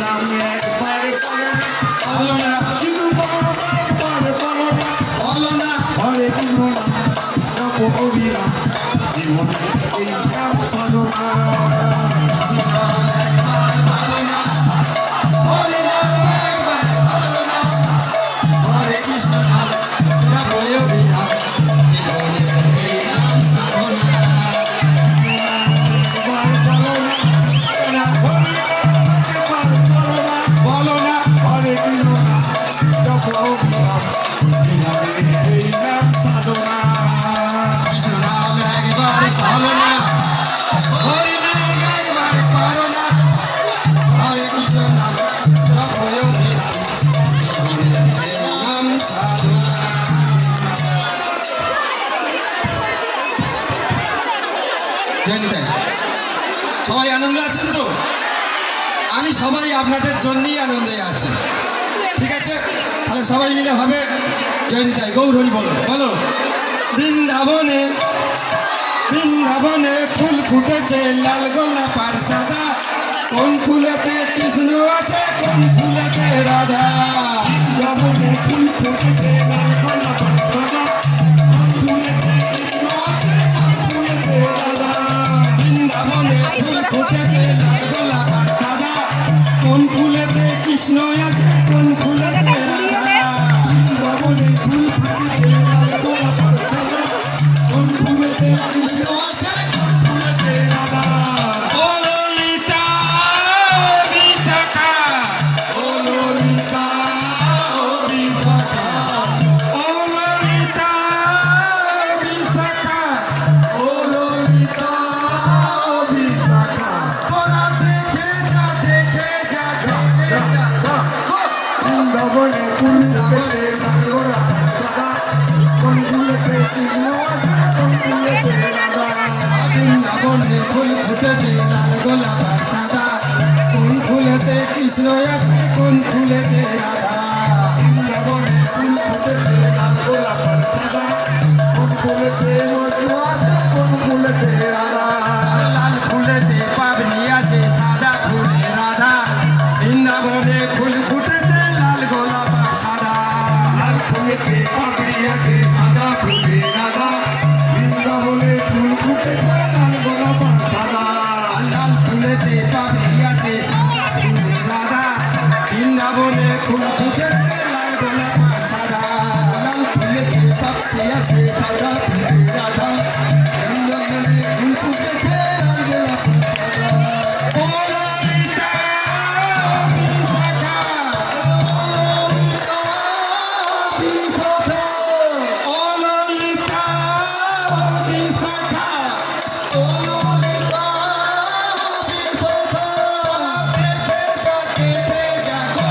নাম একবার বলো না, কিন্তু বারবার বলো না, হরে কৃষ্ণ নাম জপ অবিরাম, জীবনে এই নাম সাধনা। সবাই আনন্দে আছেন তো? আমি সবাই আপনাদের জন্যই আনন্দে আছি, ঠিক আছে? তাহলে সবাই মিলে হবে জয়নিতাই গৌর হরি বলো বলো। বৃন্দাবনে বৃন্দাবনে ফুল ফুটেছে লাল গোলাপ আর সাদা, কোন ফুলেতে কৃষ্ণ আছে কোন ফুলেতে রাধা। বৃন্দাবনে ফুল ফুটেছে লাল গোলাপ আর সাদা, কোন ফুলেতে কৃষ্ণ আছে কোন ফুলেতে রাধা। বৃন্দাবনে ফুল ফুটেছে লাল গোলাপ আর সাদা, কোন ফুলেতে কৃষ্ণ আছে কোন ফুলেতে রাধা। বৃন্দাবনে ফুল ফুটেছে লাল গোলাপ আর সাদা, কোন ফুলেতে কৃষ্ণ আছে কোন ফুলেতে রাধা। ও ললিতা বিশাখা, ও ললিতা ও বিশাখা, ও ললিতা বিশাখা, ও ললিতা ও বিশাখা। তোরা দেখে যা দেখে যা দেখে যা। বৃন্দাবনে ফুল ফুটেছে লাল গোলাপ আর সাদা, কোন ফুলেতে কৃষ্ণ আছে কোন ফুলেতে রাধা। বৃন্দাবনে ফুল ফুটেছে লাল গোলাপ আর সাদা, কোন ফুলেতে কৃষ্ণ আছে কোন ফুলেতে রাধা। বৃন্দাবনে ফুল ফুটেছে লাল গোলাপ আর সাদা, কোন ফুলেতে মধু আছে কোন ফুলেতে রাধা। লাল ফুলেতে পাবনি আছে সাদা ফুলে রাধা, বৃন্দাবনে ফুল ফুটেছে লাল গোলাপ আর সাদা। লাল ফুলেতে পাবনি আছে সাদা ফুলে রাধা, বৃন্দাবনে ফুল ফুটেছে লাল গোলাপ আর সাদা। লাল ফুলেতে পাবনি আছে সাদা ফুলে রাধা, বৃন্দাবনে ফুল ফুটেছে লাল গোলাপ আর সাদা। লাল ফুলেতে পাবনি আছে সাদা ফুলে রাধা, বৃন্দাবনে ফুল ফুটেছে লাল গোলাপ আর সাদা। ও ললিতা বিশাখা, ও ললিতা বিশাখা, ও ললিতা বিশাখা। দেখে যা দেখে যা গো।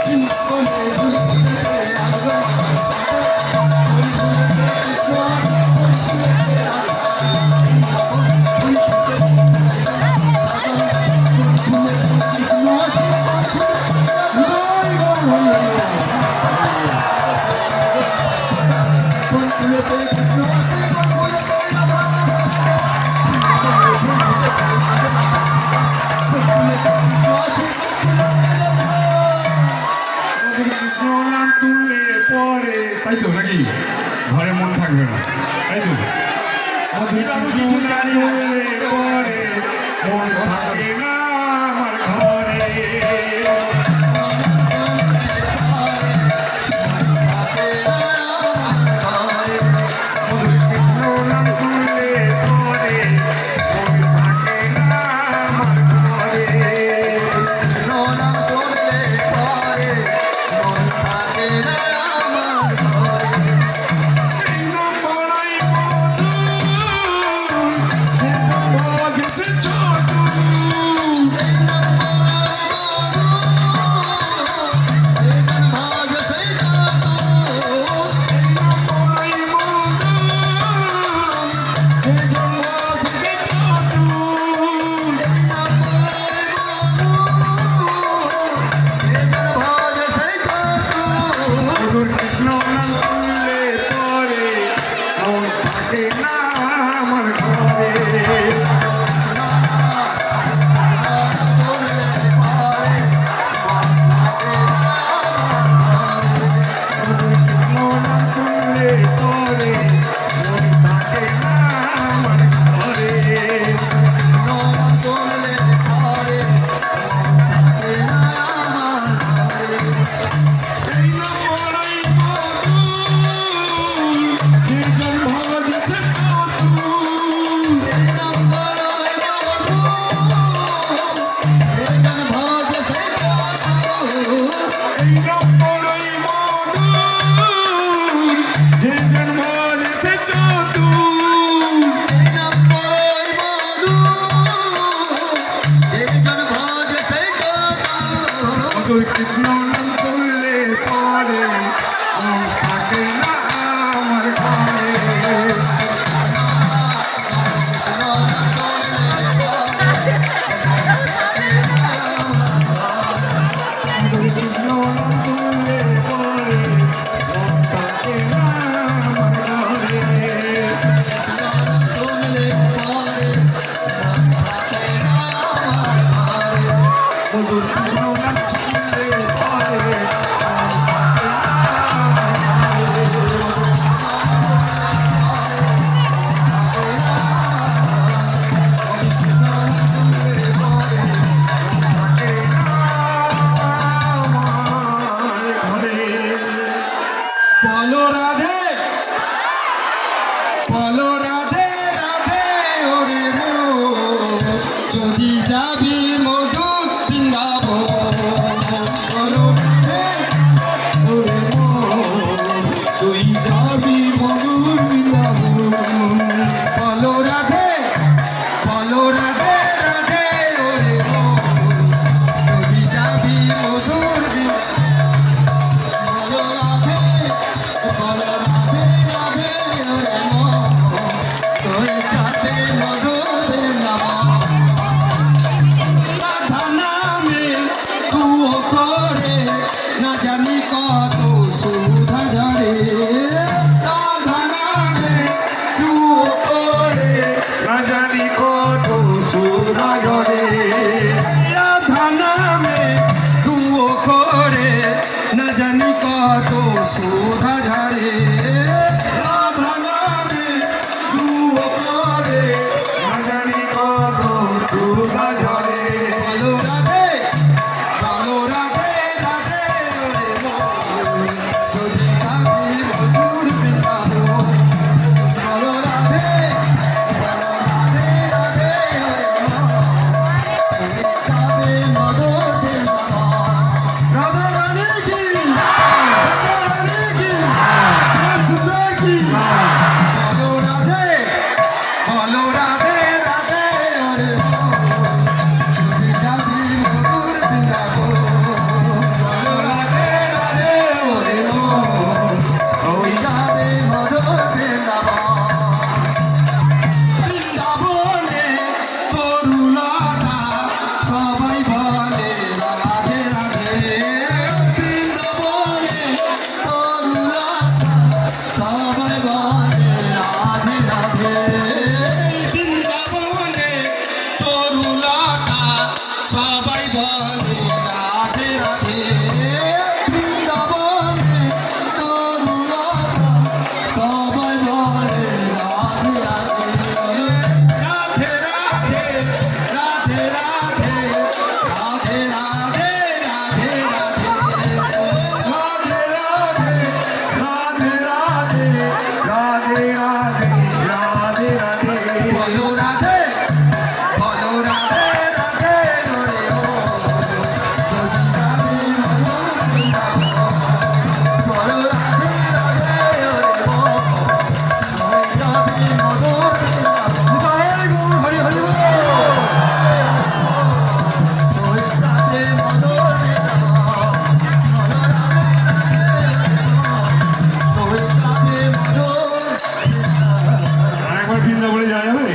বৃন্দাবনে ফুল ফুটেছে লাল গোলাপ আর সাদা, কোন ফুলেতে কৃষ্ণ আছে কোন ফুলেতে রাধা। ফুল ফুটেছে লাল গোলাপ আর সাদা, কোন ফুলেতে কৃষ্ণ আছে কোন ফুলেতে রাধা। কোন ফুলেতে কৃষ্ণ আছে কোন ফুলেতে রাধা। কৃষ্ণ নাম শুনলে পরে, তাই তো নাকি ঘরে মন থাকবে না, তাই তো? কিছু জানি বললে পরে মন থাকে না আমার ঘরে। কৃষ্ণ নাম শুনলে পরে মন থাকে না আমার ঘরে। কৃষ্ণ নাম শুনলে পরে মন থাকে না আমার ঘরে। কৃষ্ণ বড়াই মধুর, সে জগৎ সে ছোট। মধুর কৃষ্ণ নাম করলে পরে মন থাকে না আমার ঘরে মধুর কৃষ্ণ নাম করলে পরে মন থাকে না আমার ঘরে মধুর কৃষ্ণ নাম করলে পরে বলো রাধে বলো রাধে রাধে ওরে মো যদি যাবি মধুর বৃন্দাবন বলো রাধে ওরে মো তুই যাবি মধুর বৃন্দাবন বলো রাধে রাধে ওরে মো যদি যাবি মধুর সুধা ঝরে রাধা নামে দুও করে না জানি কত সুধা ঝরে বলো রাধে রাধে ওরে মন যদি যাবি মধুর বৃন্দাবন বলো রাধে রাধে ওরে মন যদি যাবি মধুর বৃন্দাবন রাধা রানী কি বলো রাধে রাধে ওরে যদি যাবি মধুর বৃন্দাবন বলো রাধে রাধে ওরে ওই যাবে মধুর বৃন্দাবনে তরুলতা সবাই বলে রাধে রাধে বৃন্দাবনে তরুলতা সবাই বলে রাধে রাধে বৃন্দাবনে তরুলতা সবাই বলে রাধে রাধে বৃন্দাবনে তরুলতা সবাই বলে রাধে রাধে রাধে রাধে রাধে রাধে রাধে রাধে রাধে রাধে বলো রাধে রাধে ওরে ও যদি যাবি মধুর বৃন্দাবন বলো রাধে ওরে ও যদি যাবি মধুর বৃন্দাবন হরি হরি বল যদি যাবি মধুর বৃন্দাবন একবার বৃন্দাবনে যাওয়া যাবে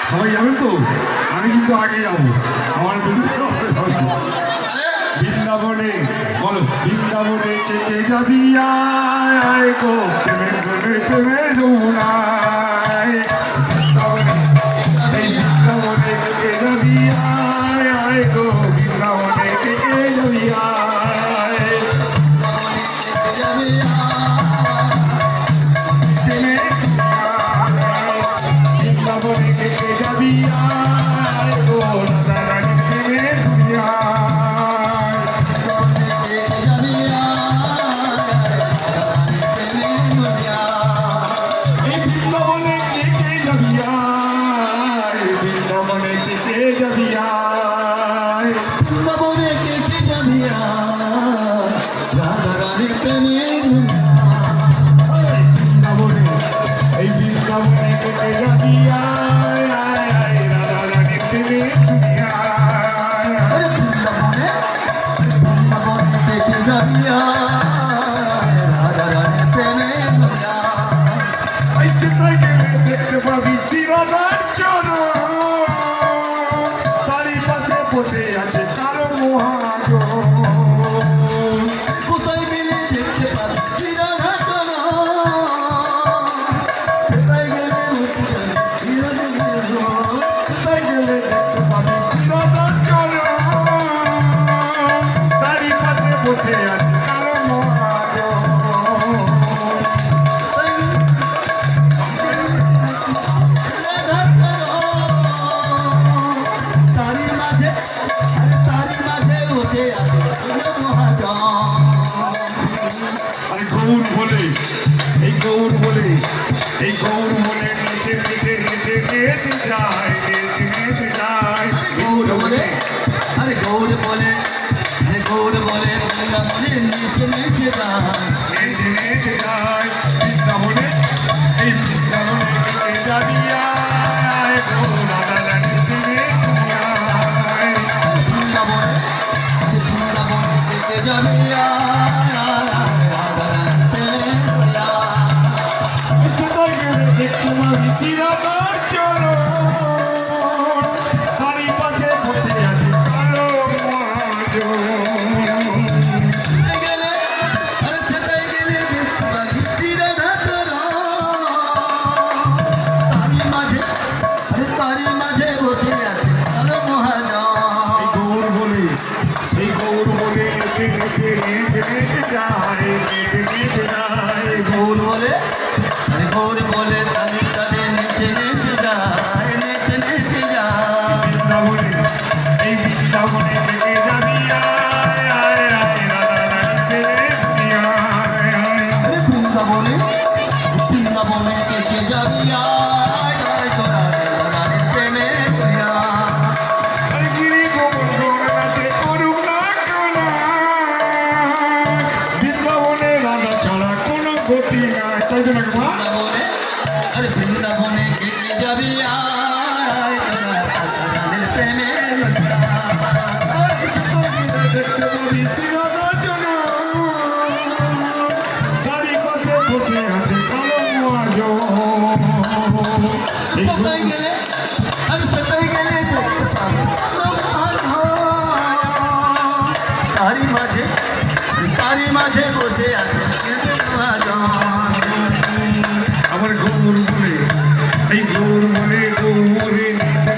সবাই যাবেন তো আমি কিন্তু আগে যাবো আমার বৃন্দাবনে বলো বৃন্দাবনে চেচে যাবি আয় গো প্রেমে যমুনায় বৃন্দাবনে চেচে যাবি আয় গো বৃন্দাবনে চেচে যাবি বৃন্দাবনে চেচে যাবি আয় গো রাধা রানী প্রেমে বৃন্দাবনে চেচে যাবি বৃন্দাবনে চেচে যাবি বৃন্দাবনে চেচে যাবি রাধা রানী প্রেমে বৃন্দাবনে এই বৃন্দাবনে চেচে যাবি রাধা রানী প্রেমে আছে কালো মহাজন। কোথায় গেলে দেখতে পাচ্ছি রাধা চলো কোথায় গেলে কোথায় গেলে দেখতে পাবি চিরতর চলো, তারই পথে বসে আছে কালো মহাজন। তারি মাঝে উঠে আছে মহাজন। আর গৌর বলে এই গৌর বলে এই গৌর বলে নিচে নিচে নিচে নিচে যায় নিচে নিচে যায় গৌর বলে আরে গৌর বলে গৌর বলে বৃন্দাবনে নিচে নিচে যায় নিচে নিচে যায় বৃন্দাবনে এই বৃন্দাবনে নিচে যাবিয়া গৌর দাদা নিচে নিচে যায় বৃন্দাবনে নিচে যাবে কোথায় গেলে দেখতে পাবি চিরতর চলো, তারই পথে বসে আছে কালো মহাজন। গেলে আরে সেটাই গেলে দেখতে পাবি চিরধা চলো তারি মাঝে বসে আছে কালো মহাজন। এই গৌর বলে নেচে নেচে নেচে নেচে যায় নেচে নেচে যায় গৌর বলে আরে গৌর বলে তারি তারে নিচে নিচে যায় নিচে নিচে যায় বৃন্দাবনে এই বৃন্দাবনে থেকে যাবি আয় আয় আয় রাধা রানীতে আয় আয় আরে বৃন্দাবনে থেকে যাবি আয় আয় তোরা রানীর প্রেমে পড়িয়া। আরে গিরি গোবর্ধন নাচে করুক না কোনা, বৃন্দাবনে রাধা ছাড়া কোনো গতি নাই, তাই জন্য মা বৃন্দাবনে আরে বৃন্দাবনে থেকে যাবি আয় তোরা রানীর প্রেমে পড়িয়া। দেখতে পাবি চিরতর চলো, তারই পথে বসে আছে কালো মহাজন। এই কোথায় গেলে আমি কোথায় গেলে দেখতে পাবো তারি মাঝে বসে আছে মহাজন। আমার গৌর বলে এই গৌর বলে গৌরে নিতে